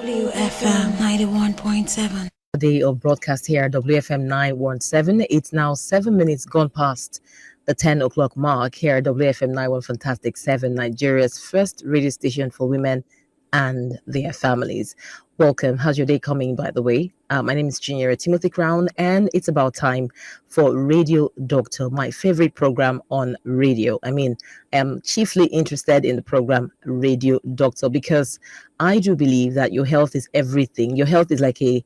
WFM 91.7. Day of broadcast here at WFM 917. It's now 7 minutes gone past the 10 o'clock mark here at WFM 91 Fantastic 7, Nigeria's first radio station for women and their families. Welcome. How's your day coming, by the way? My name is Junior Timothy Crown, and it's about time for Radio Doctor, my favorite program on radio. I'm chiefly interested in the program Radio Doctor because I do believe that your health is everything. Your health is like is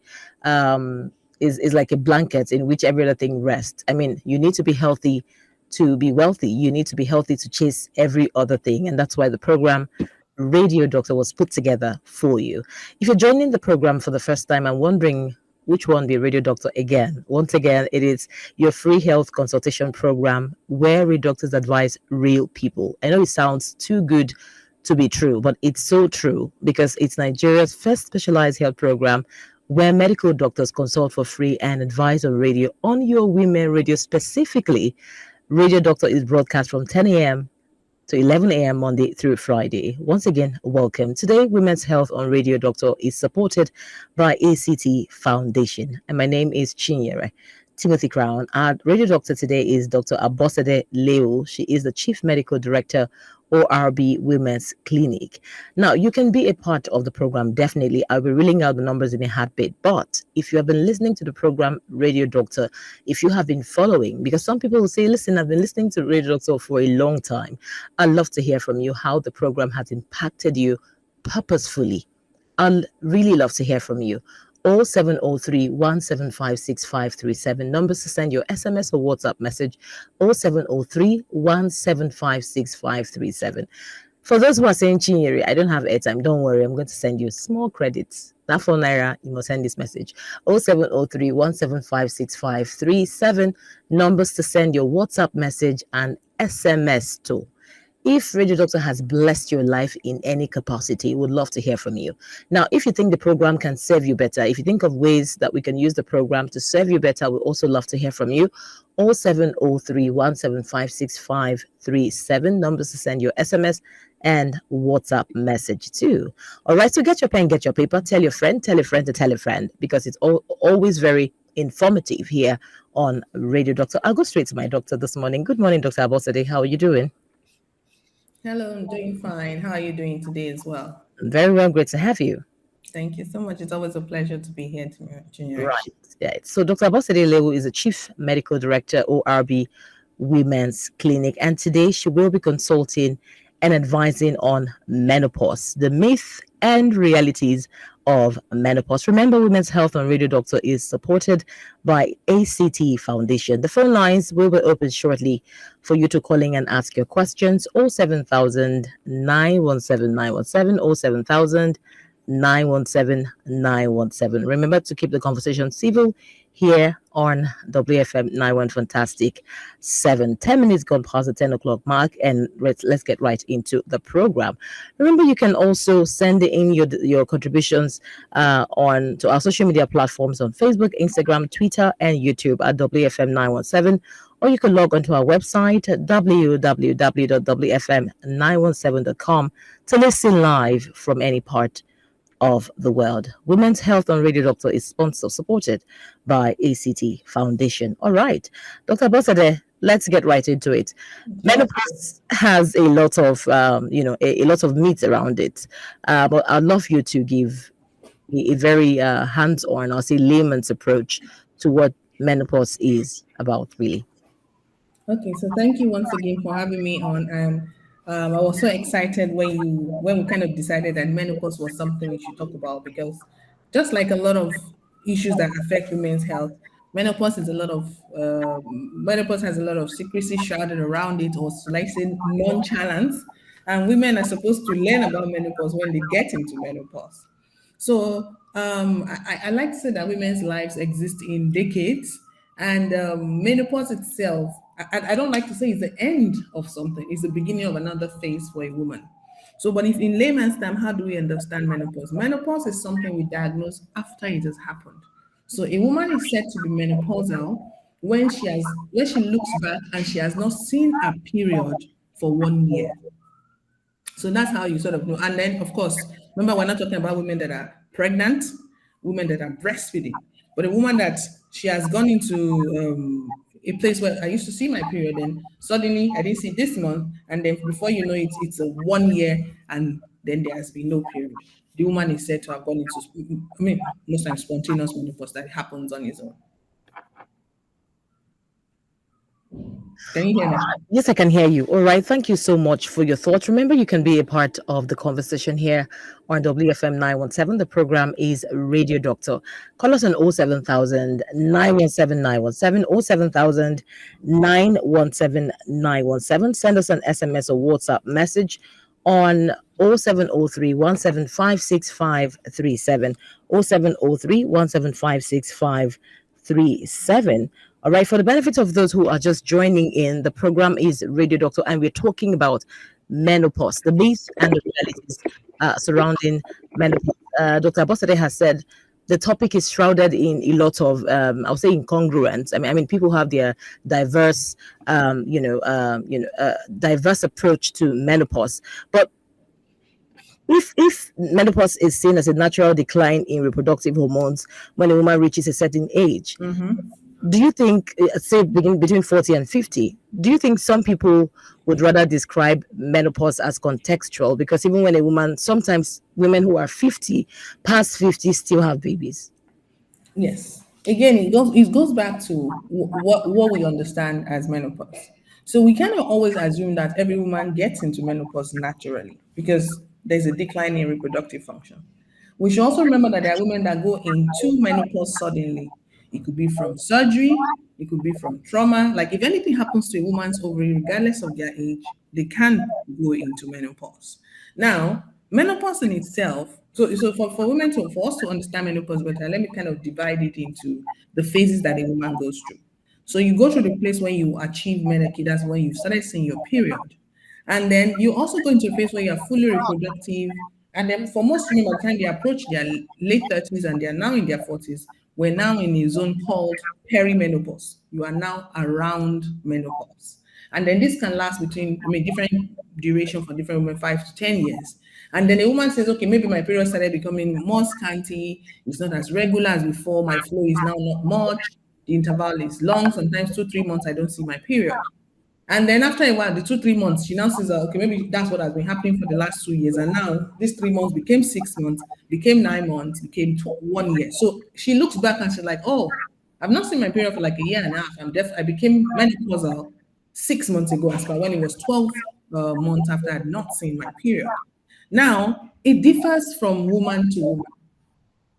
like a blanket in which every other thing rests. You need to be healthy to be wealthy. You need to be healthy to chase every other thing, and that's why the program Radio Doctor was put together for you. If you're joining the program for the first time and wondering which one be Radio Doctor again, once again, it is your free health consultation program where Radio Doctors advise real people. I know it sounds too good to be true, but it's so true because it's Nigeria's first specialized health program where medical doctors consult for free and advise on radio, on your women radio specifically. Radio Doctor is broadcast from 10 a.m. to 11 a.m. Monday through Friday. Once again, welcome. Today, Women's Health on Radio Doctor is supported by ACT Foundation. And my name is Chinyere Timothy Crown. Our Radio Doctor today is Dr. Abosede Leo. She is the Chief Medical Director, ORB Women's Clinic. Now, you can be a part of the program, definitely. I'll be reeling out the numbers in a heartbeat. But if you have been listening to the program Radio Doctor, if you have been following, because some people will say, listen, I've been listening to Radio Doctor for a long time. I'd love to hear from you how the program has impacted you purposefully. I'd really love to hear from you. 0703 175 6537. Numbers to send your SMS or WhatsApp message 0703 175 6537. For those who are saying, Chinyere, I don't have airtime, don't worry, I'm going to send you small credits. Not for Naira, you must send this message 0703 175 6537. Numbers to send your WhatsApp message and SMS to. If Radio Doctor has blessed your life in any capacity, would love to hear from you. Now, if you think the program can serve you better, if you think of ways that we can use the program to serve you better, we'd also love to hear from you. 0703 175 6537. Numbers to send your SMS and WhatsApp message too. All right, so get your pen, get your paper, tell your friend to tell a friend, because it's always very informative here on Radio Doctor. I'll go straight to my doctor this morning. Good morning, Dr. Abosede. How are you doing? Hello, I'm doing fine. How are you doing today as well? Very well, great to have you. Thank you so much. It's always a pleasure to be here, Junior. Right. Yeah. So Dr. Abosede Lewu is the Chief Medical Director, ORB Women's Clinic, and today she will be consulting and advising on menopause, the myth and realities of menopause. Remember, Women's Health on Radio Doctor is supported by ACT Foundation. The phone lines will be open shortly for you to call in and ask your questions. 07000 917 917, 07000 917 917. Remember to keep the conversation civil here on WFM 91 Fantastic 7. 10 minutes gone past the 10 o'clock mark, and let's get right into the program. Remember, you can also send in your contributions on to our social media platforms on Facebook, Instagram, Twitter, and YouTube at WFM 917. Or you can log onto our website at www.wfm917.com to listen live from any part of the world. Women's Health on Radio Doctor is supported by ACT Foundation. All right, Dr. Abosede, let's get right into it. Menopause has a lot of, a lot of myths around it, but I'd love you to give a very hands-on, I'll say layman's approach to what menopause is about, really. Okay, so thank you once again for having me on. I was so excited when we kind of decided that menopause was something we should talk about, because just like a lot of issues that affect women's health, menopause has a lot of secrecy shrouded around it, or like say nonchalance, and women are supposed to learn about menopause when they get into menopause. So I like to say that women's lives exist in decades, and menopause itself, I don't like to say it's the end of something. It's the beginning of another phase for a woman. So, but if in layman's term, how do we understand menopause? Menopause is something we diagnose after it has happened. So a woman is said to be menopausal when she looks back and she has not seen a period for 1 year. So that's how you sort of know. And then, of course, remember, we're not talking about women that are pregnant, women that are breastfeeding. But a woman that she has gone into a place where I used to see my period, and suddenly I didn't see this month, and then before you know it, it's a 1 year, and then there has been no period. The woman is said to have gone into, I mean, most times spontaneous menopause that happens on its own. Can you hear me? Yes, I can hear you. All right. Thank you so much for your thoughts. Remember, you can be a part of the conversation here on WFM 917. The program is Radio Doctor. Call us on 07000 917 917 07000 917 917. Send us an SMS or WhatsApp message on 0703 1756537. 0703 1756537. All right, for the benefit of those who are just joining in, the program is Radio Doctor, and we're talking about menopause, the myths and the realities surrounding menopause. Dr. Abosade has said the topic is shrouded in a lot of, I would say, incongruence. I mean, people have their diverse, diverse approach to menopause, but if menopause is seen as a natural decline in reproductive hormones when a woman reaches a certain age, do you think, say, between 40 and 50, do you think some people would rather describe menopause as contextual? Because even when a woman, sometimes women who are 50, past 50, still have babies. Yes. Again, it goes back to what we understand as menopause. So we cannot always assume that every woman gets into menopause naturally because there's a decline in reproductive function. We should also remember that there are women that go into menopause suddenly. It could be from surgery, it could be from trauma. Like if anything happens to a woman's ovary, regardless of their age, they can go into menopause. Now, menopause in itself, so for women to for us to understand menopause better, let me kind of divide it into the phases that a woman goes through. So you go through the place when you achieve menarche, that's when you started seeing your period. And then you also go into a phase where you're fully reproductive. And then for most women, by the time they approach their late 30s and they're now in their 40s, we're now in a zone called perimenopause. You are now around menopause. And then this can last between, I mean, different duration for different women, 5 to 10 years. And then a woman says, okay, maybe my period started becoming more scanty. It's not as regular as before. My flow is now not much. The interval is long. Sometimes 2, 3 months, I don't see my period. And then after a while, the 2, 3 months, she now says, okay, maybe that's what has been happening for the last 2 years. And now these 3 months became 6 months, became 9 months, became 1 year. So she looks back and she's like, oh, I've not seen my period for like a year and a half. I became menopausal 6 months ago, as per when it was 12 months after I had not seen my period. Now, it differs from woman to woman.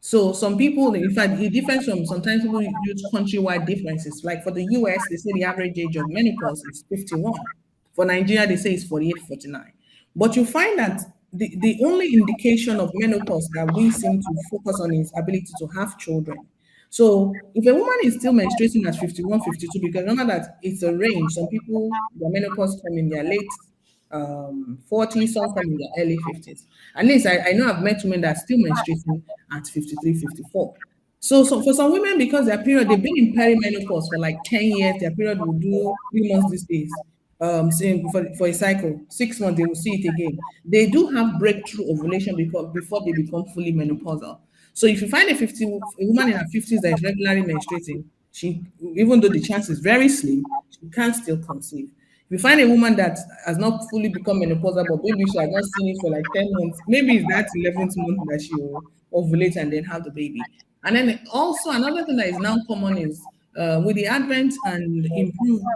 So some people, in fact, it differs from sometimes people use countrywide differences. Like for the US, they say the average age of menopause is 51. For Nigeria, they say it's 48, 49. But you find that the only indication of menopause that we seem to focus on is ability to have children. So if a woman is still menstruating at 51, 52, because remember that it's a range. Some people, their menopause come in their late 40s, some come in their early 50s. At least I know I've met women that are still menstruating at 53, 54. So for some women, because their period, they've been in perimenopause for like 10 years, their period will do 3 months these days. Same for a cycle, 6 months, they will see it again. They do have breakthrough ovulation because before they become fully menopausal. So if you find a woman in her 50s that is regularly menstruating, she, even though the chance is very slim, she can still conceive. If you find a woman that has not fully become menopausal, but maybe she has not seen it for like 10 months, maybe it's that 11th month that she will ovulate and then have the baby. And then also another thing that is now common is with the advent and improved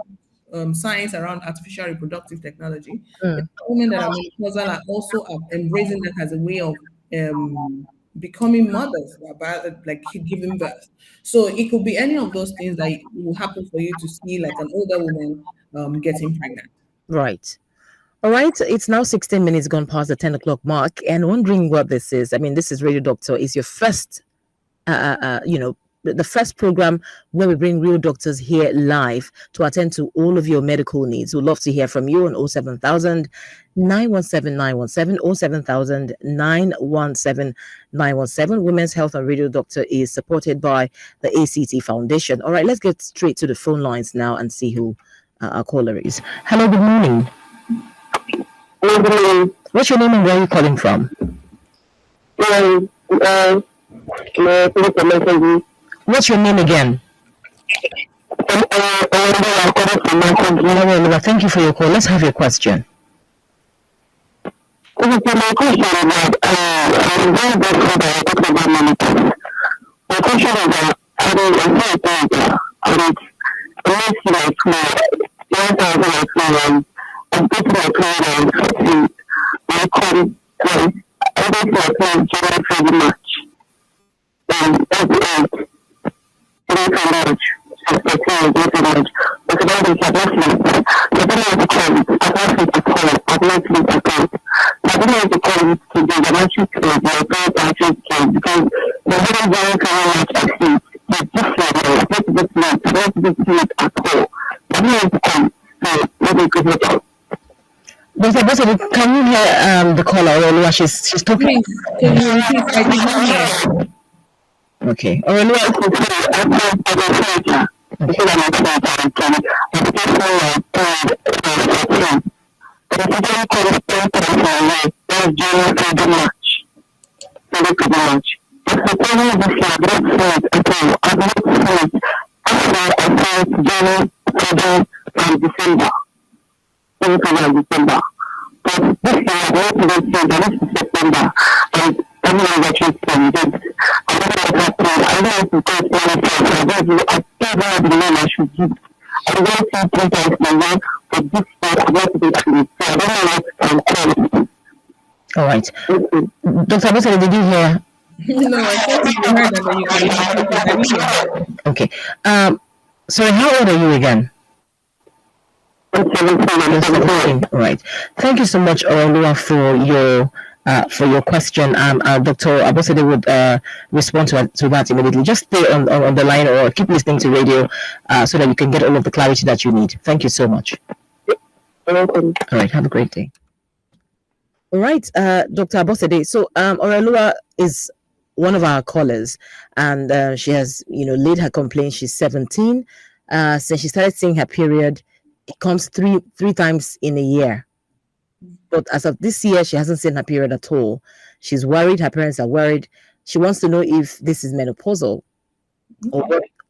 science around artificial reproductive technology, women that are menopausal are also embracing that as a way of becoming mothers, like giving birth. So it could be any of those things that will happen for you to see like an older woman getting pregnant. Right. All right, it's now 16 minutes gone past the 10 o'clock mark, and wondering what this is. I mean, this is Radio Doctor. Is your first, the first program where we bring real doctors here live to attend to all of your medical needs. We'd love to hear from you on 07000 917 917 07000 917 917. Women's Health and Radio Doctor is supported by the ACT Foundation. All right, let's get straight to the phone lines now and see who our caller is. Hello, good morning. What's your name and where are you calling from? Uh, What's your name again? Oliver, thank you for your call. Let's have your question. my question is that I'm very grateful that you're talking about menopause. My question is that I don't think that it makes like 1,000 I'm getting my period and my con like I get my period generally pretty much. That's the end. Thank you very much. Thank you very much. But about the adjustment, I don't know to call it. I don't think to call it. I don't think to call it. I don't know to call it to the electric code, my parents actually code, because the very, very much I see the different, I don't think it at all. I don't know to call it. So, maybe could look out. Dr. Bosso, can you hear the caller Aurelia? She's talking. Please, can you repeat? I did not hear. Okay. Aurelia, December. December. But this year, I want to say that this is September, and everyone that you can get. I don't know what happened. I don't know if it's I don't know. I don't know the name I should give. I don't see 3 times my life, but this year, I want to be at least. So I don't know what I'm calling. all right. Dr. Bosso, did you hear? No, I thought you heard that, but you can repeat it. I didn't hear. Okay. Sorry, how old are you again? I'm 17. All right. Thank you so much, Olua, for your question. Dr. Abosede would respond to that immediately. Just stay on the line or keep listening to radio so that you can get all of the clarity that you need. Thank you so much. All right. Have a great day. All right, Dr. Abosede. So, Orelua is one of our callers, and she has, laid her complaint. She's 17. Since she started seeing her period, it comes three times in a year. But as of this year, she hasn't seen her period at all. She's worried. Her parents are worried. She wants to know if this is menopausal, or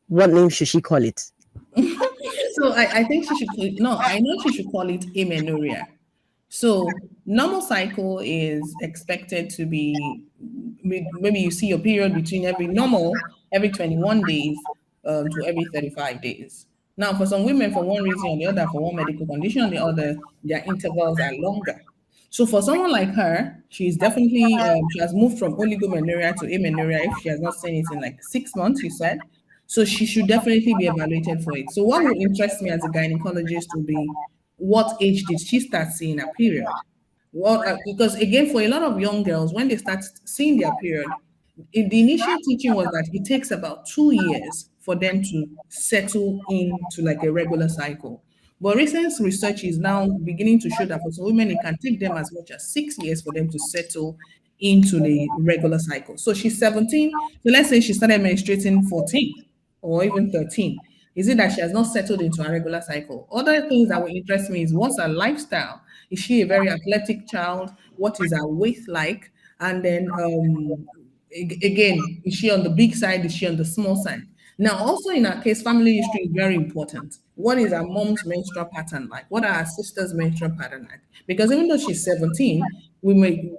what name should she call it? So I think she should. No, I know she should call it amenorrhea. So normal cycle is expected to be maybe you see your period between every 21 days to every 35 days. Now, for some women, for one reason or the other, for one medical condition or the other, their intervals are longer. So for someone like her, she's definitely she has moved from oligomenorrhea to amenorrhea if she has not seen it in like 6 months, you said. So she should definitely be evaluated for it. So what would interest me as a gynecologist would be what age did she start seeing her period? Because again, for a lot of young girls, when they start seeing their period, the initial teaching was that it takes about 2 years for them to settle into like a regular cycle. But recent research is now beginning to show that for some women, it can take them as much as 6 years for them to settle into the regular cycle. So she's 17. So let's say she started menstruating 14 or even 13. Is it that she has not settled into a regular cycle? Other things that will interest me is what's her lifestyle? Is she a very athletic child? What is her weight like? And then again, is she on the big side? Is she on the small side? Now, also in our case, family history is very important. What is our mom's menstrual pattern like? What are our sister's menstrual pattern like? Because even though she's 17,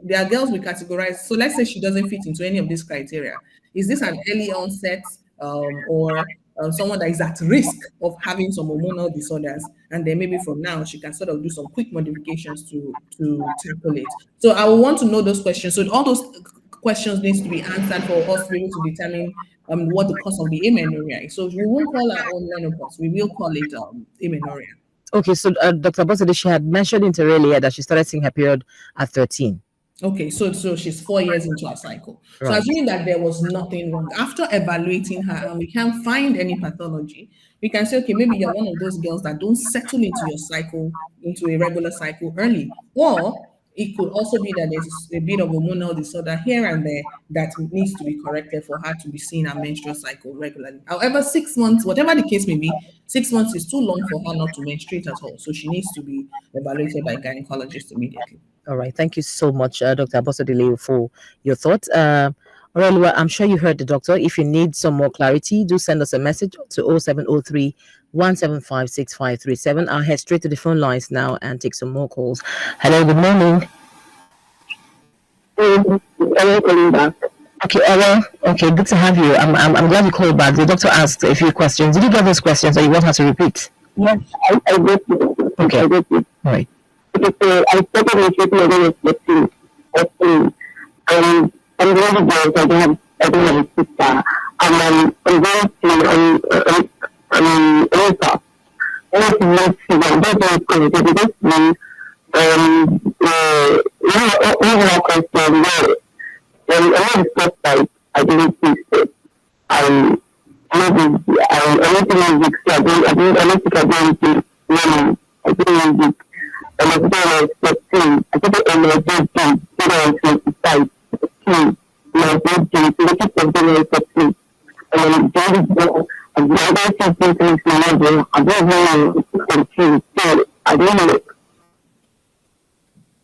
there are girls we categorize. So let's say she doesn't fit into any of these criteria. Is this an early onset or someone that is at risk of having some hormonal disorders? And then maybe from now she can sort of do some quick modifications to tackle it. So I will want to know those questions. So all those questions needs to be answered for us to be able to determine what the cause of the amenorrhea is. So we won't call our own menopause. We will call it amenorrhea. Okay, so Dr. Bosede, she had mentioned inter earlier that she started seeing her period at 13. Okay, so she's 4 years into her cycle. Right. So assuming that there was nothing wrong, after evaluating her and we can't find any pathology, we can say, okay, maybe you're one of those girls that don't settle into your cycle, into a regular cycle early. Or it could also be that there's a bit of hormonal disorder here and there that needs to be corrected for her to be seeing her menstrual cycle regularly. However, 6 months, whatever the case may be, 6 months is too long for her not to menstruate at all. So she needs to be evaluated by a gynecologist immediately. All right. Thank you so much, Dr. Abosodile, for your thoughts. All right, well, I'm sure you heard the doctor. If you need some more clarity, do send us a message to 0703 175 6537. I'll head straight to the phone lines now and take some more calls. Hello, good morning. I'm calling back. Okay, well, okay, good to have you. I'm glad you called back. The doctor asked a few questions. Did you get those questions or you want her to repeat? Yes, I get it. Okay. I get it. All right. Because I started menstruating when I was 14. 14. I'm really girls. I don't have a sister. I'm very thin. Also, I want to see that. That's why I'm because when, overall question, a lot of stuff like I didn't think it. I maybe anything music, so I don't think I do anything learning. I do music. And I think I was 14. I think I was 14. Then I was 25. 16. My birthday, so I think I was very 14. And then the other things in my life, I don't know 14. So I don't know.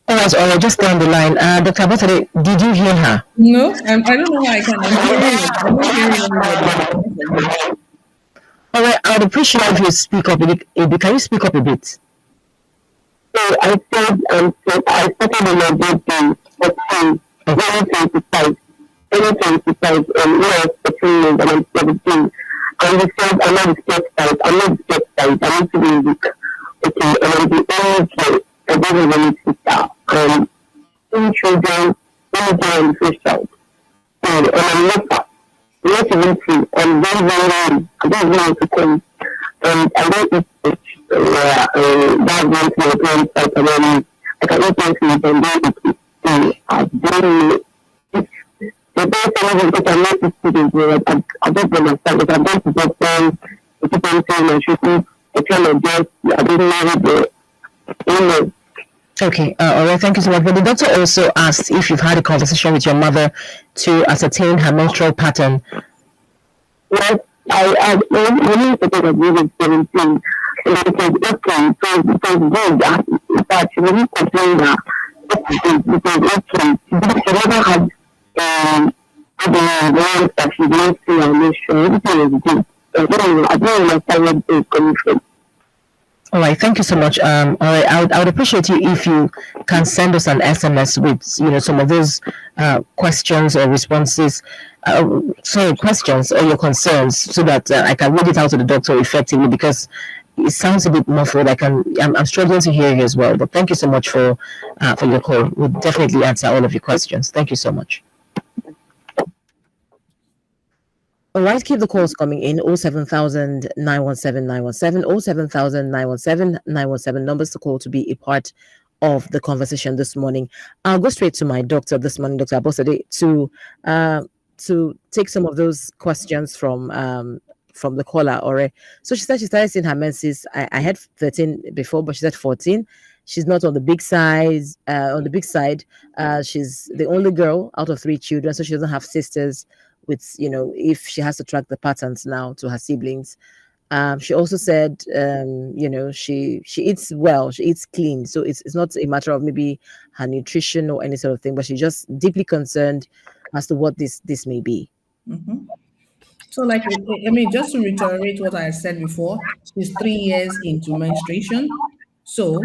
All right, all right, just down the line. Dr. Abotade, did you hear her? No, I don't know why I can. I'm hearing it. I'm not hearing anybody. I'm hearing from you. All right, I would appreciate if you speak up a bit. Can you speak up a bit? So I said, I started on my birthday, 14, Okay. 2025, 2025, when I was 14 years and I'm 17. And they said, I'm not the step side, I'm into music. Okay, and I'm the only girl, I don't have any sister. Two children, one girl and the first child. So, and I'm not even free, I'm very, very young. I don't know how to come. I don't eat fish. That went to my parents' house and then I can eat fish and then don't eat it. So I don't know. The best thing is because I'm not a student, I don't understand because I'm just a doctor, I keep on saying my shooting, I try my best, I don't know the, Okay, all right, thank you so much. But the doctor also asked if you've had a conversation with your mother to ascertain her menstrual pattern. Yes, when you started at the age of 17, it was okay, it was good. In fact, when you complain that, it was okay. She never had, I don't know, once that she didn't see her menstrual, everything was good. I don't understand where it's coming from. All right, thank you so much. All right, I would appreciate you if you can send us an SMS with some of those questions or responses, questions or your concerns, so that I can read it out to the doctor effectively because it sounds a bit muffled. I'm struggling to hear you as well. But thank you so much for your call. We'll definitely answer all of your questions. Thank you so much. All right, keep the calls coming in 07000 917 917, 07000 917 917 numbers to call to be a part of the conversation this morning. I'll go straight to my doctor this morning, Dr. Abosade, to take some of those questions from the caller. Or so she said she started seeing her menses. I had 13 before, but she said 14. She's not on the big size. On the big side, she's the only girl out of 3 children, so she doesn't have sisters. With if she has to track the patterns now to her siblings. She also said she eats well, she eats clean, so it's not a matter of maybe her nutrition or any sort of thing, but she's just deeply concerned as to what this may be. Mm-hmm. So, I mean, just to reiterate what I said before, she's 3 years into menstruation. So,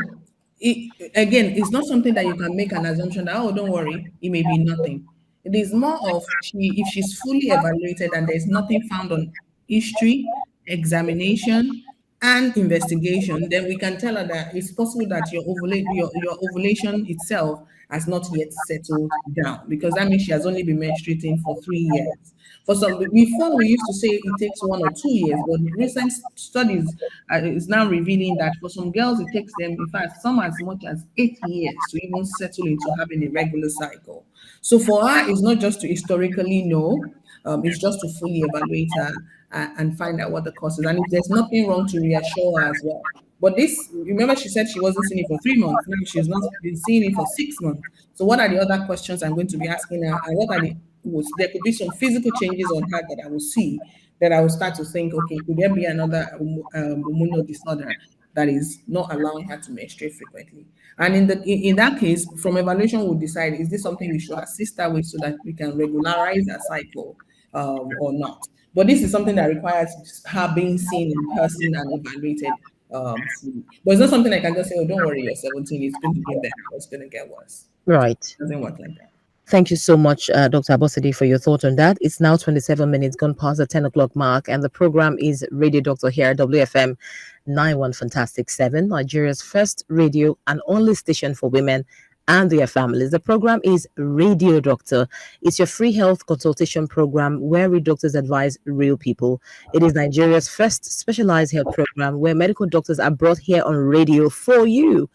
again, it's not something that you can make an assumption that, oh, don't worry, it may be nothing. It is more of if she's fully evaluated and there's nothing found on history, examination, and investigation, then we can tell her that it's possible that your ovulation itself has not yet settled down, because that means she has only been menstruating for 3 years. For some, before we used to say it takes 1 or 2 years, but recent studies is now revealing that for some girls it takes them, in fact, some as much as 8 years to even settle into having a regular cycle. So for her, it's not just to historically know, it's just to fully evaluate her and find out what the cause is. And if there's nothing wrong, to reassure her as well. But this, remember, she said she wasn't seeing it for 3 months. Now she's not been seeing it for 6 months. So what are the other questions I'm going to be asking her? And what are there could be some physical changes on her that I will see, that I will start to think, okay, could there be another hormonal disorder that is not allowing her to menstruate frequently. And in that case, from evaluation, we'll decide, is this something we should assist her with so that we can regularize her cycle, or not. But this is something that requires her being seen in person and evaluated, fully. But it's not something I can just say, oh, don't worry, you're 17, it's going to get better, or it's going to get worse. Right. It doesn't work like that. Thank you so much, Dr. Abosidi, for your thought on that. It's now 27 minutes gone past the 10 o'clock mark, and the program is Radio Doctor here, WFM 91 Fantastic 7, Nigeria's first radio and only station for women and their families. The program is Radio Doctor. It's your free health consultation program where we doctors advise real people. It is Nigeria's first specialized health program where medical doctors are brought here on radio for you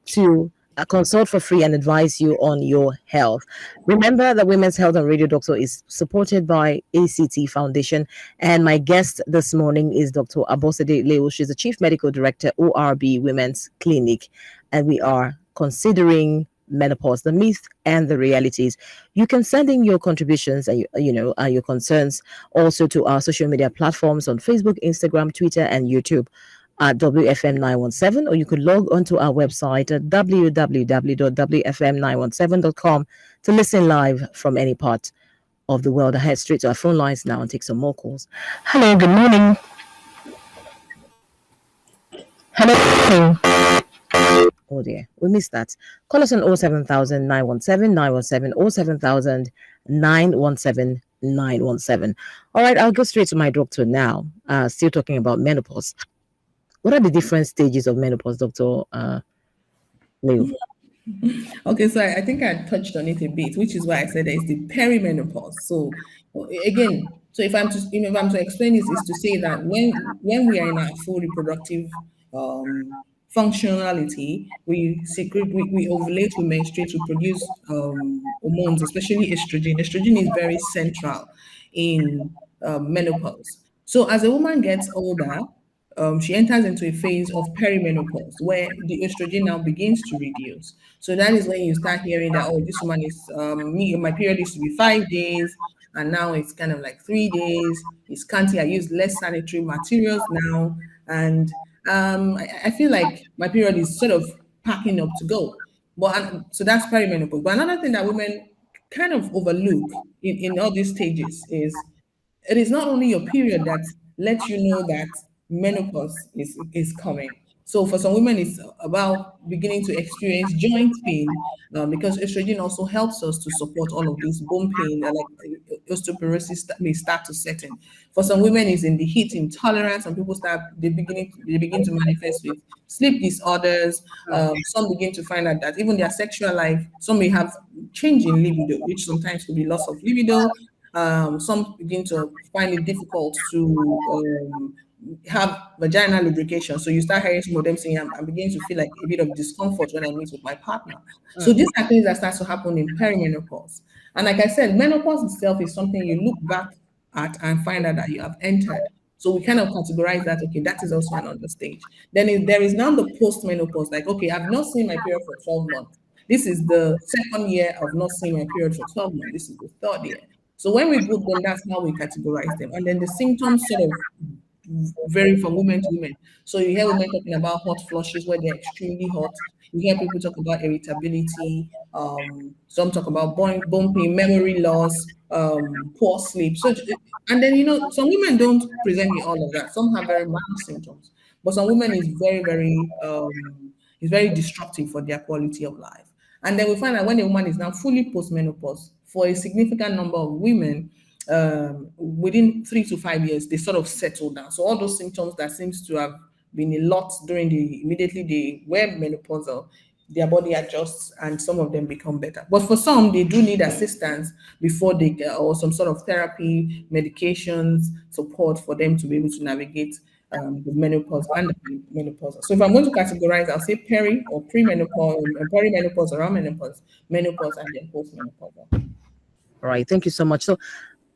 to consult for free and advise you on your health. Remember that Women's Health and Radio Doctor is supported by ACT Foundation, and my guest this morning is Dr. Abosede Leo. She's the Chief Medical Director, ORB Women's Clinic, and we are considering menopause, the myth and the realities. You can send in your contributions and your concerns also to our social media platforms on Facebook, Instagram, Twitter, and YouTube at WFM917, or you could log onto our website at www.wfm917.com to listen live from any part of the world. I head straight to our phone lines now and take some more calls. Hello, good morning. Hello. Oh dear, we missed that. Call us on 07000 917 917 07000 917 917. All right, I'll go straight to my doctor now. Still talking about menopause. What are the different stages of menopause, Dr. Leo? Okay, so I think I touched on it a bit, which is why I said there is the perimenopause. So again, so if I'm to explain this, is to say that when we are in our full reproductive functionality, we ovulate, we menstruate, we produce hormones, especially estrogen. Estrogen is very central in menopause. So as a woman gets older, she enters into a phase of perimenopause where the estrogen now begins to reduce. So that is when you start hearing that, oh, this woman is my period used to be 5 days, and now it's kind of like 3 days. It's scanty. I use less sanitary materials now, and I feel like my period is sort of packing up to go. But so that's perimenopause. But another thing that women kind of overlook in all these stages is it is not only your period that lets you know that menopause is coming. So for some women, it's about beginning to experience joint pain, because estrogen also helps us to support all of this bone pain, like osteoporosis that may start to set in. For some women, it's in the heat intolerance, and people they begin to manifest with sleep disorders. Some begin to find out that even their sexual life, some may have change in libido, which sometimes could be loss of libido. Some begin to find it difficult to have vaginal lubrication. So you start hearing some of them saying, I'm beginning to feel like a bit of discomfort when I meet with my partner. So these are things that start to happen in perimenopause. And like I said, menopause itself is something you look back at and find out that you have entered. So we kind of categorize that, okay, that is also another stage. Then there is now the post-menopause, like, okay, I've not seen my period for 12 months. This is the second year of not seeing my period for 12 months. This is the third year. So when we group them, that's how we categorize them. And then the symptoms sort of vary from women to women. So you hear women talking about hot flushes where they're extremely hot. You hear people talk about irritability. Some talk about bone pain, memory loss, poor sleep. So, and then, some women don't present with all of that. Some have very mild symptoms, but some women is very destructive for their quality of life. And then we find that when a woman is now fully post-menopause, for a significant number of women, within 3 to 5 years, they sort of settle down. So all those symptoms that seems to have been a lot during immediately they were menopausal, their body adjusts and some of them become better. But for some, they do need assistance before they get, or some sort of therapy, medications, support for them to be able to navigate the menopause and the menopause. So if I'm going to categorize, I'll say peri or premenopause, perimenopause, around menopause, and then postmenopause. All right, thank you so much. So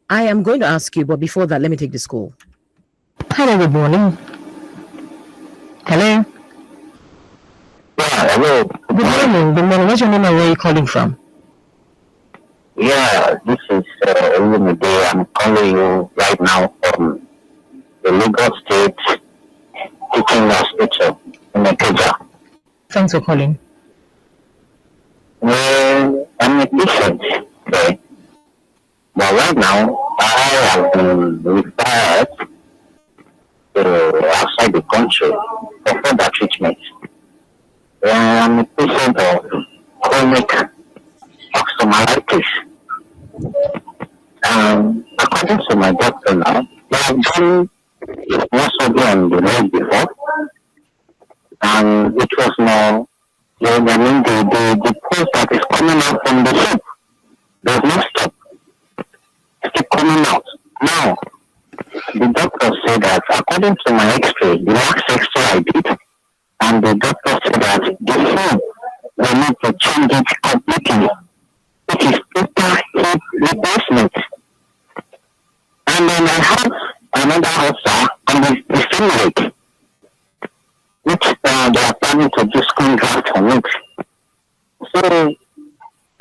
I am going to ask you, but before that, let me take this call. Hello, good morning. Hello. Yeah, hello. Good morning. Good morning. What's your name and where are you calling from? Yeah, this is Olumide. I'm calling you right now from the Lagos State Teaching Hospital in Ikeja. Thanks for calling. I'm a patient there, but right now I have been referred to outside the country for further treatment. I'm a patient of chronic osteomyelitis. According to my doctor now, they have done one surgery on the leg before, and it was more, the pulse that is coming out from the hip does not stop. It's keep coming out. Now, the doctor said that according to my x-ray, the last x-ray I did, and the doctor said that the hip will need to change it completely. It is total hip replacement. And then I have another ulcer on the same leg, which they are planning to do skin graft on it. So,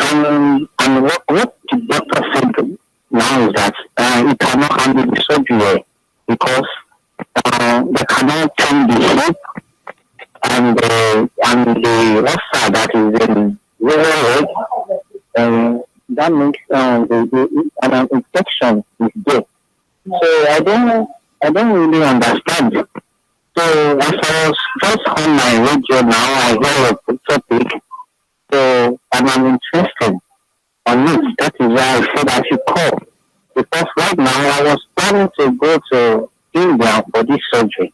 and what the doctor said now is that it cannot handle the surgery because they cannot change the shape and the ulcer that is in the leg, that makes an infection is there. So I don't really understand. So as I was just on my radio now, I heard a topic. So and I'm interested on it. That is why I said I should call. Because right now I was planning to go to India for this surgery.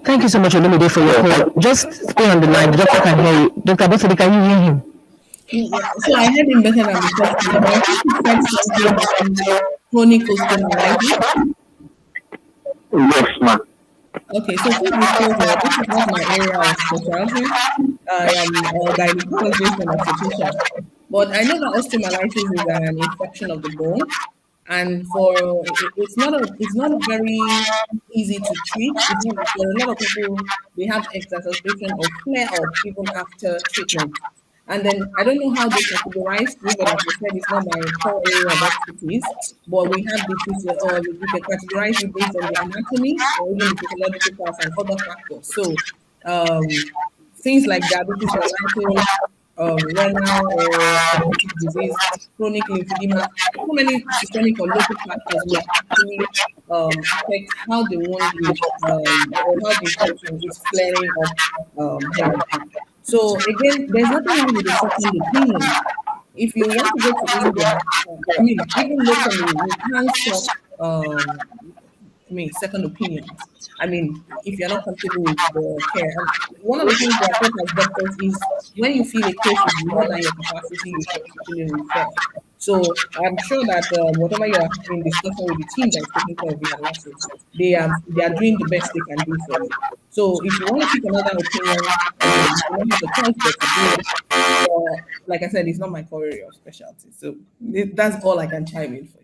Thank you so much, Olumide, for your call. Just stay on the line. The doctor can hear you. Dr. Abosede, can you hear him? Yeah, so I heard him better than the question, but I think he said something on chronic osteomyelitis. Yes, ma'am. Okay, so full disclosure, this is not my area of specialty. I am a gynecologist and obstetrician. But I know that osteomyelitis is an infection of the bone, and it's not very easy to treat. It's not, for a lot of people, they have exacerbation or flare up even after treatment. And then I don't know how they categorize it, but like I said, it's not my core area of expertise. But we have we can categorize it based on the anatomy or even the physiological parts and other factors. So um, things like diabetes mellitus, renal or hepatic disease, chronic lymphedema, so many systemic or local factors will actually affect how the wound is or how the infection is flaring up here and there. So again, there's nothing wrong with a second opinion. If you want to go to India, I mean, even locally, you can't stop second opinions. I mean, if you're not comfortable with the care. And one of the things we are taught as doctors is when you feel a case is more than your capacity, you should actually refer. So I'm sure that whatever you're in discussion with the team that is taking care of the analysis, they are doing the best they can do for you. So if you want to pick another opinion, you do not have a choice but to do it. But like I said, it's not my core area of specialty. So that's all I can chime in for you.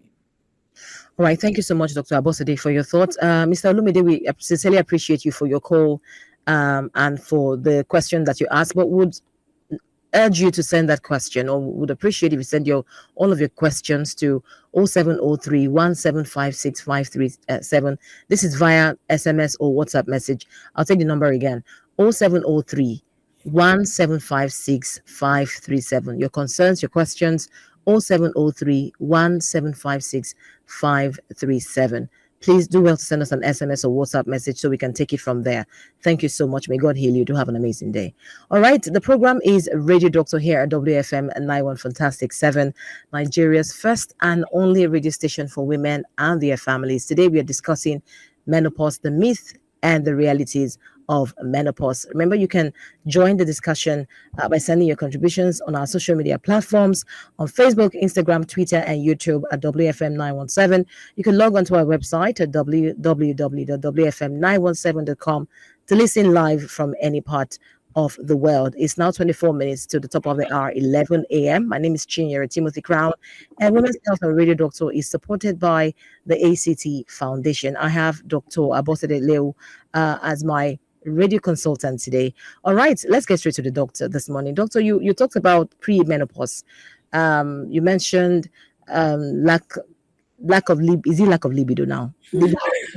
All right. Thank you so much, Dr. Abosede, for your thoughts. Mr. Olumide, we sincerely appreciate you for your call and for the question that you asked, but would urge you to send that question, or would appreciate if you send all of your questions to 0703 1756537. This is via SMS or WhatsApp message. I'll take the number again, 0703 1756537. Your concerns, your questions, 0703 1756537. Please do well to send us an SMS or WhatsApp message so we can take it from there. Thank you so much. May God heal you. Do have an amazing day. All right. The program is Radio Doctor here at WFM 91 Fantastic 7, Nigeria's first and only radio station for women and their families. Today we are discussing menopause, the myth and the realities of menopause. Remember, you can join the discussion by sending your contributions on our social media platforms on Facebook, Instagram, Twitter, and YouTube at WFM917. You can log on to our website at www.wfm917.com to listen live from any part of the world. It's now 24 minutes to the top of the hour, 11 a.m. My name is Chinyere Timothy Crown, and Women's Health and Radio Doctor is supported by the ACT Foundation. I have Dr. Abosede Leo as my radio consultant today. All right, let's get straight to the doctor this morning. Doctor, you talked about pre-menopause. You mentioned lack is it lack of libido now?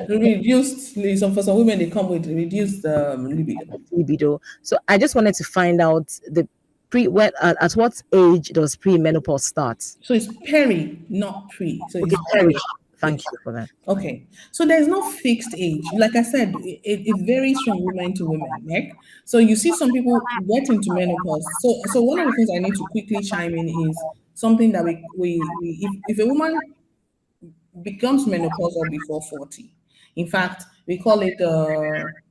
Reduced, for some women, they come with reduced libido. Libido. So I just wanted to find out the at what age does pre-menopause start? So it's peri, not pre. So Okay, it's Eric, peri. thank Yes. you for that. Okay. So there's no fixed age. Like I said, it varies from women to women, right? So you see some people get into menopause. So one of the things I need to quickly chime in is something that we if a woman becomes menopausal before 40. In fact, we call it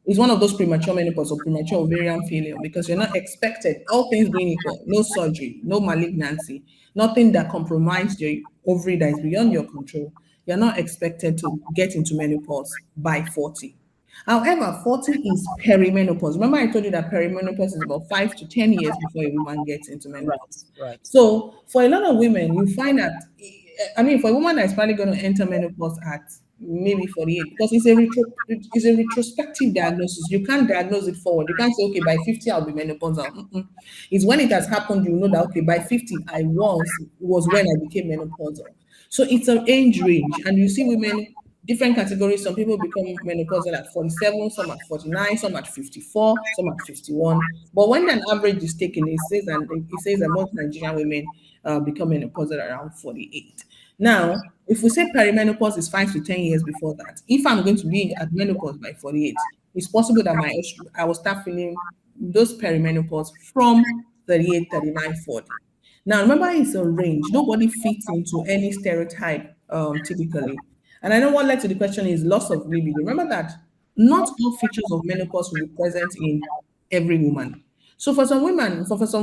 it's one of those premature menopause or premature ovarian failure because you're not expected, all things being equal, no surgery, no malignancy, nothing that compromised your ovary that is beyond your control. You're not expected to get into menopause by 40. However, 40 is perimenopause. Remember, I told you that perimenopause is about 5 to 10 years before a woman gets into menopause. Right, right. So, for a lot of women, you find that, I mean, for a woman that's probably going to enter menopause at maybe 48, because it's a retrospective diagnosis. You can't diagnose it forward. You can't say, okay, by 50, I'll be menopausal. It's when it has happened, you know that, okay, by 50, was when I became menopausal. So it's an age range. And you see women, different categories. Some people become menopausal at 47, some at 49, some at 54, some at 51. But when an average is taken, it says that most Nigerian women become menopausal around 48. Now, if we say perimenopause is 5 to 10 years before that, if I'm going to be at menopause by 48, it's possible that I will start feeling those perimenopause from 38, 39, 40. Now, remember, it's a range. Nobody fits into any stereotype typically. And I know what led to the question is loss of libido. Remember that not all features of menopause will be present in every woman. So for some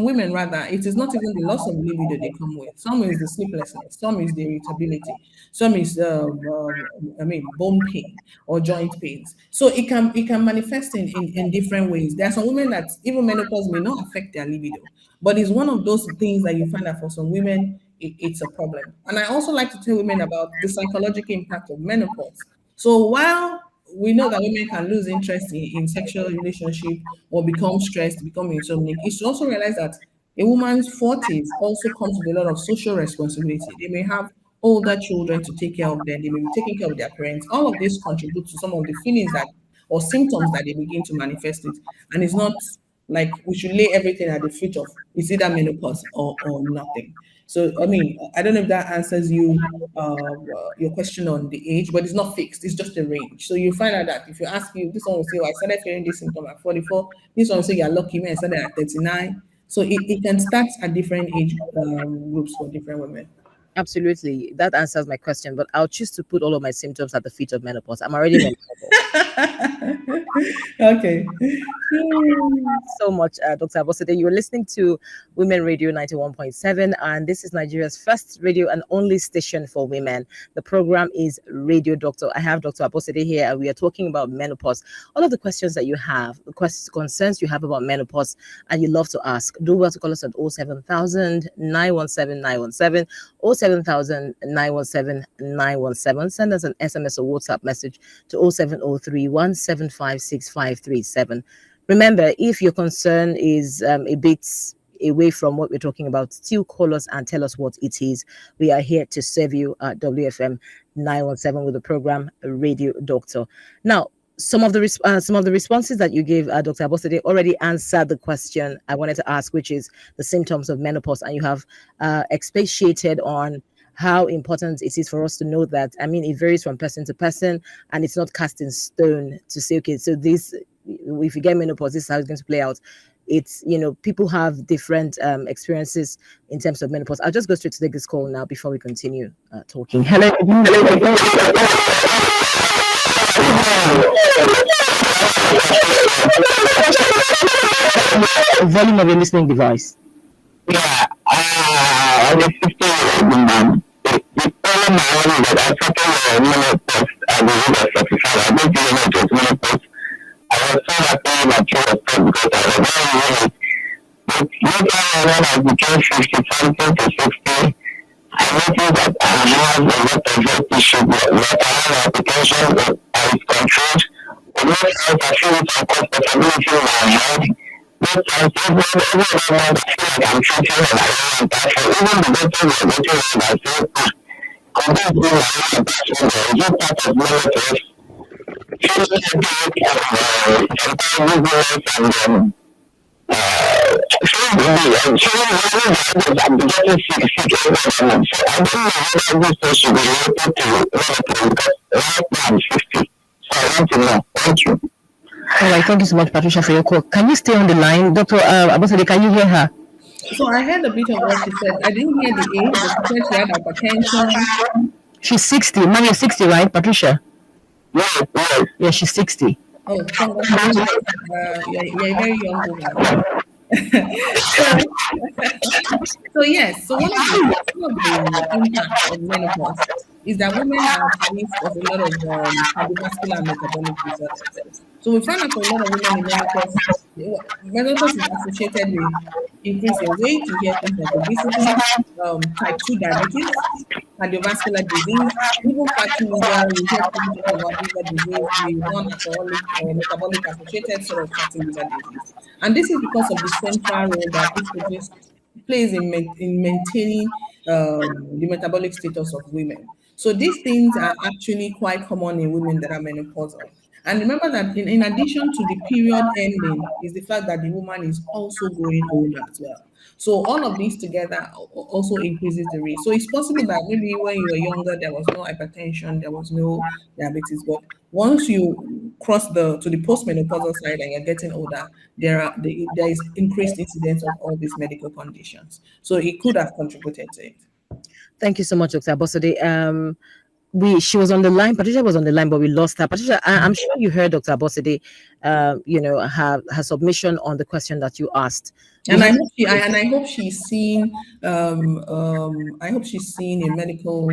women rather, it is not even the loss of libido they come with. Some is the sleeplessness, some is the irritability, some is bone pain or joint pains. So it can manifest in different ways. There are some women that even menopause may not affect their libido, but it's one of those things that you find that for some women it's a problem. And I also like to tell women about the psychological impact of menopause. So while we know that women can lose interest in sexual relationship or become stressed, become insomniac, it's to also realize that a woman's 40s also comes with a lot of social responsibility. They may have older children to take care of them, they may be taking care of their parents. All of this contributes to some of the feelings that or symptoms that they begin to manifest it. And it's not like we should lay everything at the feet of it's either menopause or nothing. So, I mean, I don't know if that answers your question on the age, but it's not fixed. It's just a range. So you find out that if you ask you, this one will say, oh, I started feeling this symptom at 44. This one will say, you're lucky, man, I started at 39. So it can start at different age groups for different women. Absolutely. That answers my question, but I'll choose to put all of my symptoms at the feet of menopause. I'm already menopausal. Okay. So much, Dr. Abosede. You were listening to Women Radio 91.7, and this is Nigeria's first radio and only station for women. The program is Radio Doctor. I have Dr. Abosede here, and we are talking about menopause. All of the questions that you have, the questions, concerns you have about menopause, and you love to ask, do well to call us at 07000 917 917, 07000 917 917. Send us an SMS or WhatsApp message to 0703 175 6537. Remember, if your concern is a bit away from what we're talking about, still call us and tell us what it is. We are here to serve you at WFM 917 with the program Radio Doctor. Now, some of the responses that you gave, Dr. Abosede, already answered the question I wanted to ask, which is the symptoms of menopause, and you have expatiated on how important it is for us to know that. I mean, it varies from person to person, and it's not cast in stone to say, okay, so this, if you get menopause, this is how it's going to play out. It's, people have different experiences in terms of menopause. I'll just go straight to take this call now before we continue talking. Hello. Volume of your listening device. Yeah, I was 15 woman. The problem I have is that I started menopause at the age of 45. I didn't even know it was menopause. I was so happy that you were told because I was very young. But later when I became 50 something to 60, I noticed that I have a lot of health issues, that I have hypertension that is controlled. But most times I feel some comfortability in my head. Most times, every other month, I feel like I'm treating and I don't want that. So even the doctors are getting around and saying, Although being a woman is not part of menopause, feeling sometimes dizziness and feeling I'm getting sick every morning. So I don't know whether this should be related to menopause because right now I'm 50. So I want to know. Thank you. All right, thank you so much, Patricia, for your call. Can you stay on the line? Dr. Abosede, can you hear her? So I heard a bit of what she said. I didn't hear the age, but she said she had hypertension. She's 60. Man, you're 60, right, Patricia? Yes, yes. Yeah, she's 60. Oh, congratulations. You're a very young woman. so, so yes. So one of the impacts of menopause is that women are at risk of a lot of cardiovascular and metabolic disorders. So we find out for a lot of women in menopause is associated with increase in weight. You hear things like obesity, type 2 diabetes, cardiovascular disease, even fatty liver. You hear people talking about liver disease, the non-alcoholic or metabolic associated sort of fatty liver disease. And this is because of the central role that estrogen plays in maintaining the metabolic status of women. So these things are actually quite common in women that are menopausal. And remember that in addition to the period ending, is the fact that the woman is also growing older as well. So all of these together also increases the risk. So it's possible that maybe when you were younger, there was no hypertension, there was no diabetes, but once you cross to the postmenopausal side and you're getting older, there is increased incidence of all these medical conditions. So it could have contributed to it. Thank you so much, Dr. Abosede. She was on the line. Patricia was on the line, but we lost her. Patricia, I'm sure you heard Dr. Abosede, her submission on the question that you asked. And I hope she's seen I hope she's seen a medical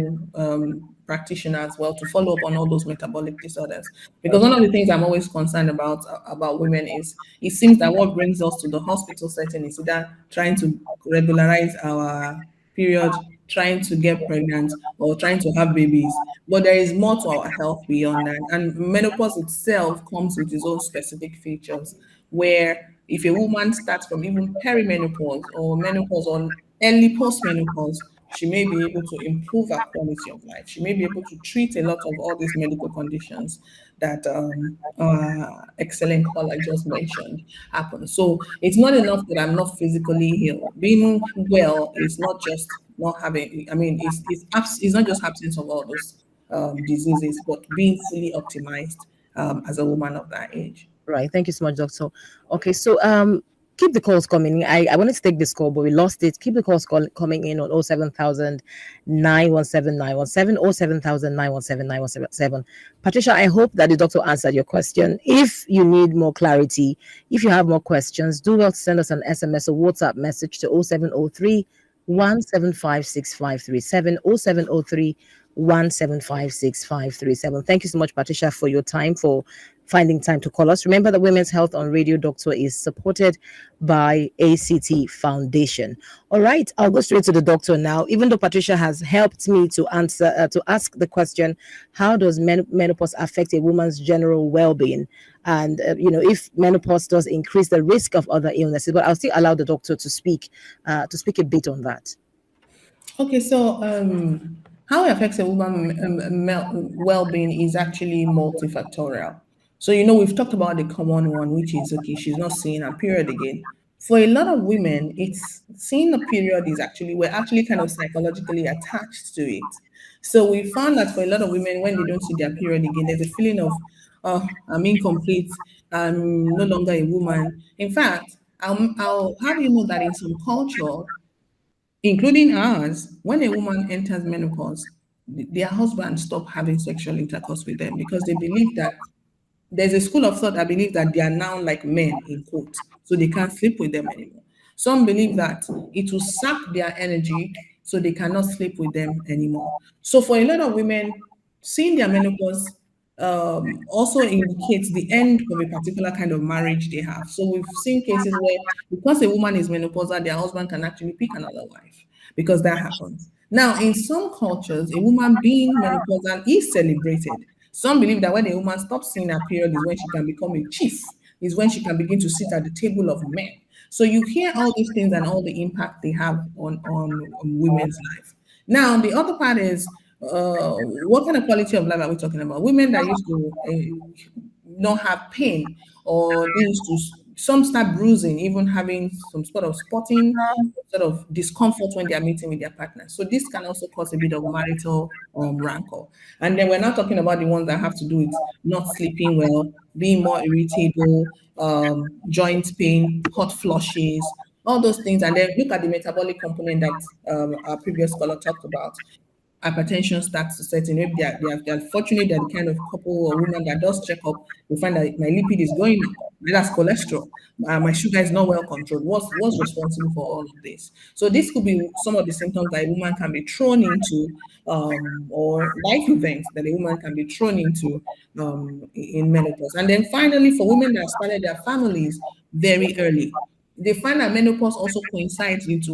practitioner as well to follow up on all those metabolic disorders. Because one of the things I'm always concerned about women is it seems that what brings us to the hospital setting is either trying to regularize our period, trying to get pregnant, or trying to have babies. But there is more to our health beyond that. And menopause itself comes with its own specific features where if a woman starts from even perimenopause or menopause or early postmenopause, she may be able to improve her quality of life. She may be able to treat a lot of all these medical conditions that excellent call I just mentioned happen. So it's not enough that I'm not physically ill. Being well is not just not having. I mean, it's not just absence of all those diseases, but being fully optimized as a woman of that age. Right. Thank you so much, Doctor. Okay, so keep the calls coming. I wanted to take this call, but we lost it. Keep the calls coming in on 07000 917 917 07000 917 917. Patricia, I hope that the doctor answered your question. If you need more clarity, if you have more questions, do well to send us an SMS or WhatsApp message to 0703 175 6537 0703 175 6537. Thank you so much, Patricia, for your time, for finding time to call us. Remember that Women's Health on Radio Doctor is supported by ACT Foundation. All right, I'll go straight to the doctor now. Even though Patricia has helped me to ask the question, how does menopause affect a woman's general well-being? And if menopause does increase the risk of other illnesses, but I'll still allow the doctor to speak a bit on that. Okay, so how it affects a woman's well-being is actually multifactorial. So, we've talked about the common one, which is, okay, she's not seeing her period again. For a lot of women, it's seeing a period we're actually kind of psychologically attached to it. So we found that for a lot of women, when they don't see their period again, there's a feeling of, oh, I'm incomplete, I'm no longer a woman. In fact, I'll have you know that in some culture, including ours, when a woman enters menopause, their husband stop having sexual intercourse with them because they believe that there's a school of thought that believe that they are now like men in quotes, so they can't sleep with them anymore. Some believe that it will sap their energy, so they cannot sleep with them anymore. So for a lot of women, seeing their menopause also indicates the end of a particular kind of marriage they have. So we've seen cases where because a woman is menopausal, their husband can actually pick another wife because that happens. Now, in some cultures, a woman being menopausal is celebrated. Some believe that when a woman stops seeing her period is when she can become a chief, is when she can begin to sit at the table of men. So you hear all these things and all the impact they have on women's life. Now, the other part is what kind of quality of life are we talking about? Women that used to not have pain, or they used to, some start bruising, even having some sort of spotting, sort of discomfort when they are meeting with their partner. So this can also cause a bit of marital rancor. And then we're not talking about the ones that have to do with not sleeping well, being more irritable, joint pain, hot flushes, all those things. And then look at the metabolic component that our previous scholar talked about. Hypertension starts to set in. Maybe they're fortunate, that the kind of couple or woman that does check up, we find that my lipid is going up. That's cholesterol. My sugar is not well controlled. What's responsible for all of this? So this could be some of the symptoms that a woman can be thrown into, or life events that a woman can be thrown into in menopause. And then finally, for women that started their families very early, they find that menopause also coincides with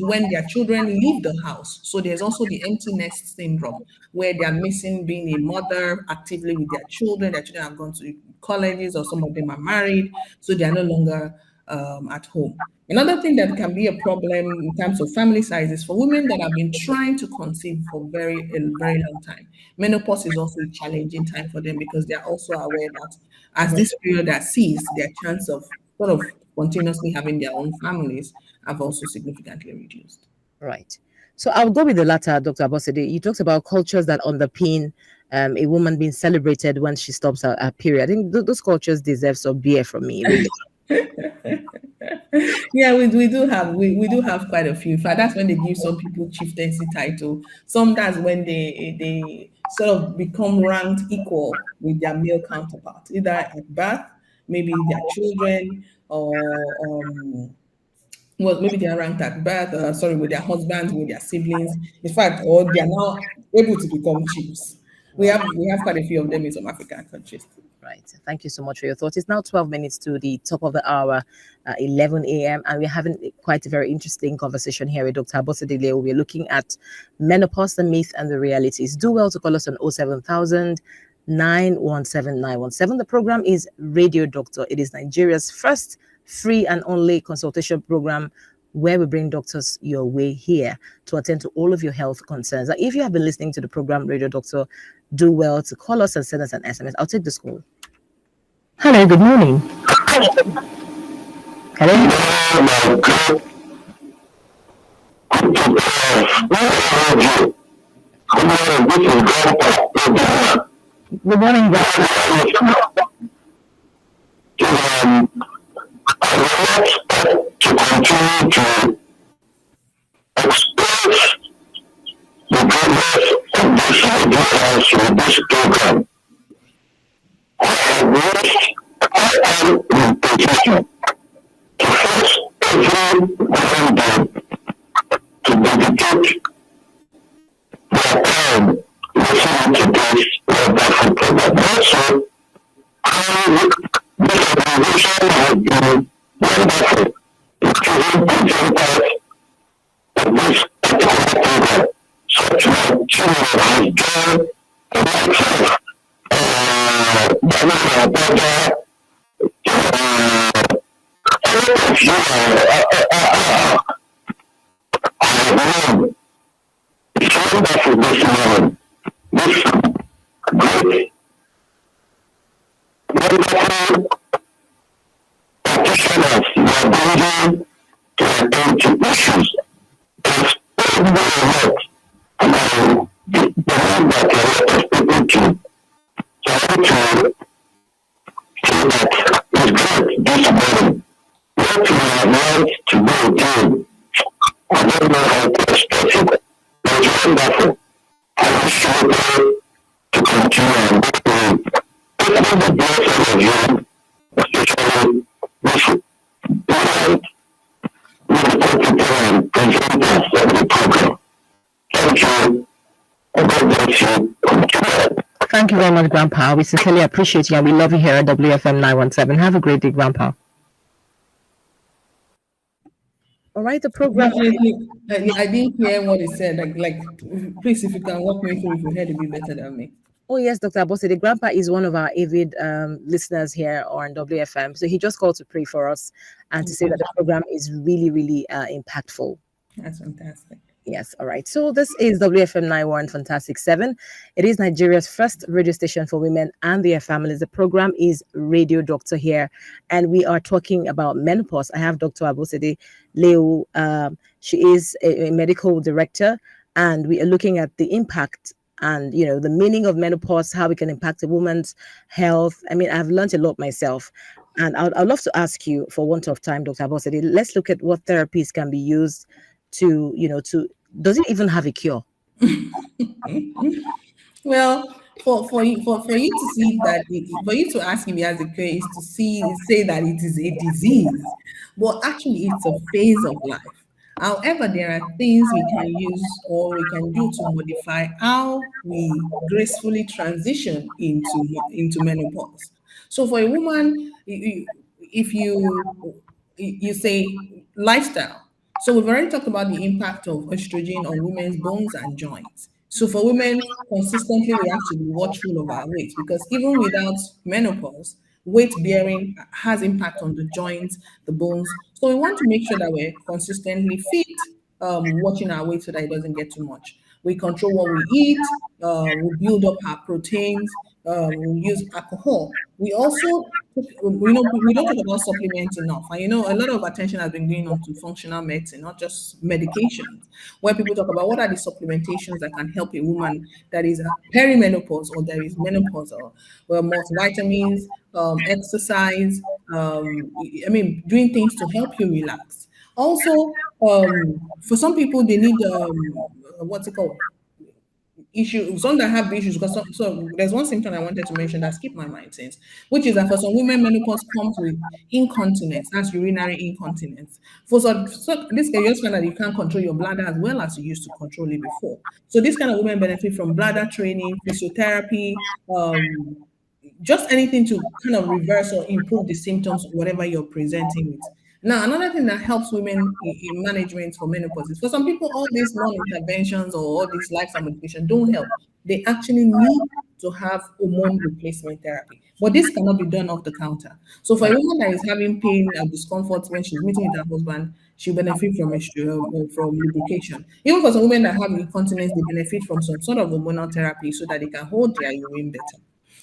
when their children leave the house. So there's also the empty nest syndrome, where they are missing being a mother actively with their children. Their children have gone to colleges, or some of them are married, so they are no longer at home. Another thing that can be a problem in terms of family size is for women that have been trying to conceive for a very long time. Menopause is also a challenging time for them, because they are also aware that as this period has ceased, their chance of sort of continuously having their own families have also significantly reduced. Right. So I'll go with the latter, Dr. Abosede. You talked about cultures that underpin a woman being celebrated when she stops her period. I think those cultures deserve some beer from me, really. Yeah, we do have quite a few. In fact, that's when they give some people chieftaincy title. Some, that's when they sort of become ranked equal with their male counterparts, either at birth, maybe their children, or well, maybe they are ranked at birth, sorry, with their husbands, with their siblings. In fact, or they are now able to become chiefs. We have quite a few of them in some African countries. Right. Thank you so much for your thoughts. It's now 12 minutes to the top of the hour, 11 a.m., and we're having quite a very interesting conversation here with Dr. Abosede. We're looking at menopause, the myth and the realities. Do well to call us on 07000 917 917. The program is Radio Doctor. It is Nigeria's first free and only consultation program where we bring doctors your way here to attend to all of your health concerns. And if you have been listening to the program Radio Doctor, do well to call us and send us an SMS. I'll take this call. Hello, good morning. Hello. Good morning, to continue to express the progress of this ideas with this program. I have wished I am in position to force every member to dedicate their time listening to this wonderful program. Also, how this organization has been wonderful in giving presenters of this particular program, such as Children has done, and myself, Daniel Abaja, all of you I know it's wonderful this morning. This great, wonderful practitioners who are bringing to attend to issues. There's probably a lot, and I believe that a lot of people too. So I want to say that it's great this morning. What we have learned to do again, I don't know how to express it, but it's wonderful. I wish you all to continue and go through. Taking the blessing of you, especially this brilliant medical people and presenters of the program. Thank you, and God bless you. Thank you very much, Grandpa. We sincerely appreciate you, and we love you here at WFM 917. Have a great day, Grandpa. All right, the program. Definitely, I didn't hear what he said. Please, if you can walk me through, if you heard it, be better than me. Oh, yes, Dr. Abosede. Grandpa is one of our avid listeners here on WFM. So he just called to pray for us and to say that the program is really, really impactful. That's fantastic. Yes, all right. So this is WFM 91 Fantastic 7. It is Nigeria's first radio station for women and their families. The program is Radio Doctor here, and we are talking about menopause. I have Dr. Abosede Leo. She is a medical director, and we are looking at the impact and the meaning of menopause, how it can impact a woman's health. I mean, I've learned a lot myself. And I'd love to ask you, for want of time, Dr. Abosede, let's look at what therapies can be used to does it even have a cure? Well, for you to see that for you to ask me as a case to say that it is a disease, but actually it's a phase of life. However, there are things we can use or we can do to modify how we gracefully transition into menopause. So for a woman, if you say lifestyle. So we've already talked about the impact of estrogen on women's bones and joints. So for women, consistently we have to be watchful of our weight because even without menopause, weight bearing has impact on the joints, the bones. So we want to make sure that we're consistently fit, watching our weight so that it doesn't get too much. We control what we eat, we build up our proteins, we use alcohol. We also, we don't talk about supplements enough. And a lot of attention has been going on to functional medicine, not just medications, where people talk about what are the supplementations that can help a woman that is perimenopause or that is menopausal. Well, multivitamins, exercise, doing things to help you relax. Also, for some people, they need what's it called? Some that have issues because so there's one symptom I wanted to mention that skipped my mind since, which is that for some women, menopause comes with incontinence. That's urinary incontinence. So this can just find that you can't control your bladder as well as you used to control it before. So this kind of women benefit from bladder training, physiotherapy, just anything to kind of reverse or improve the symptoms, whatever you're presenting with. Now, another thing that helps women in management for menopause is for some people, all these non-interventions or all these lifestyle modification don't help. They actually need to have hormone replacement therapy. But this cannot be done off the counter. So for a woman that is having pain and discomfort when she's meeting with her husband, she'll benefit from lubrication. Even for some women that have incontinence, they benefit from some sort of hormonal therapy so that they can hold their urine better.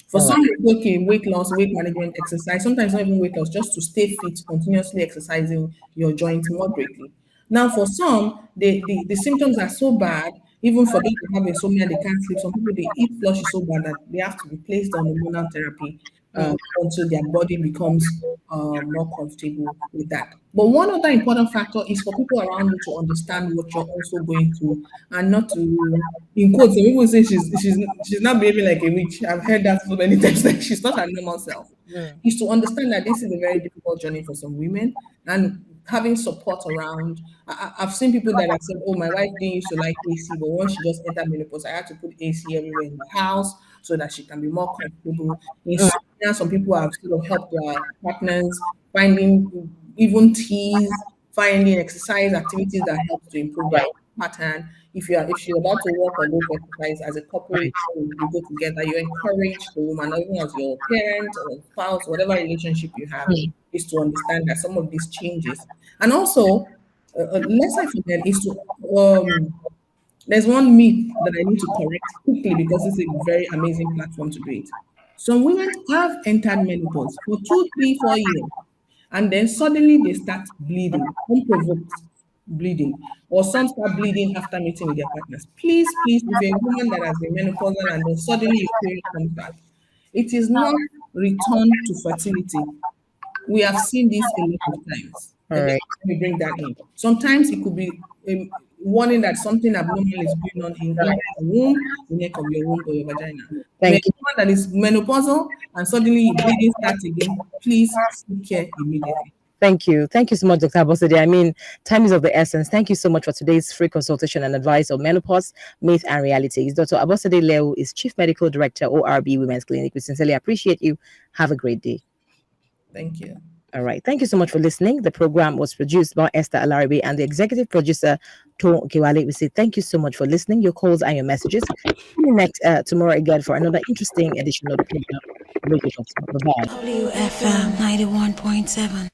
For All right. some, it's okay, weight loss, weight management, exercise, sometimes not even weight loss, just to stay fit, continuously exercising your joints moderately. Now, for some, the symptoms are so bad, even for those who have insomnia, they can't sleep. Some people, they eat flush is so bad that they have to be placed on hormonal therapy until their body becomes more comfortable with that. But one other important factor is for people around you to understand what you're also going through and not to, in quotes, some people say she's not behaving like a witch. I've heard that so many times that she's not her normal self. Mm. Is to understand that this is a very difficult journey for some women and having support around. I've seen people that have said, "Oh, my wife didn't used to like AC, but once she just entered menopause, I had to put AC everywhere in the house so that she can be more comfortable." In Somalia, some people have sort of helped their partners finding even teas, finding exercise activities that help to improve their Right. pattern. If you're about to work or go to exercise as a couple, Right. you go together, you encourage the woman, even as your parent or spouse, whatever relationship you have, Mm. is to understand that some of these changes. And also, lest I forget, is to there's one myth that I need to correct quickly because it's a very amazing platform to do it. Some women have entered menopause for 2, 3, 4 years, and then suddenly they start bleeding, unprovoked bleeding, or some start bleeding after meeting with their partners. Please, if you're a woman that has been menopausal and then suddenly your period comes back, it is not return to fertility. We have seen this a lot of times. All right. Let me bring that in. Sometimes it could be a warning that something abnormal is going on in either the womb, the neck of your womb, or your vagina. If you're Thank a woman that is menopausal and suddenly bleeding starts again, please seek care immediately. Thank you. Thank you so much, Dr. Abosede. I mean, time is of the essence. Thank you so much for today's free consultation and advice on menopause, myth, and realities. Dr. Abosede Leo is Chief Medical Director, ORB Women's Clinic. We sincerely appreciate you. Have a great day. Thank you. All right. Thank you so much for listening. The program was produced by Esther Alaribe and the executive producer, To Kiwale. We say thank you so much for listening. Your calls and your messages. See you next tomorrow again for another interesting edition of the program. Radio Talks. Bye-bye. WFM 91.7.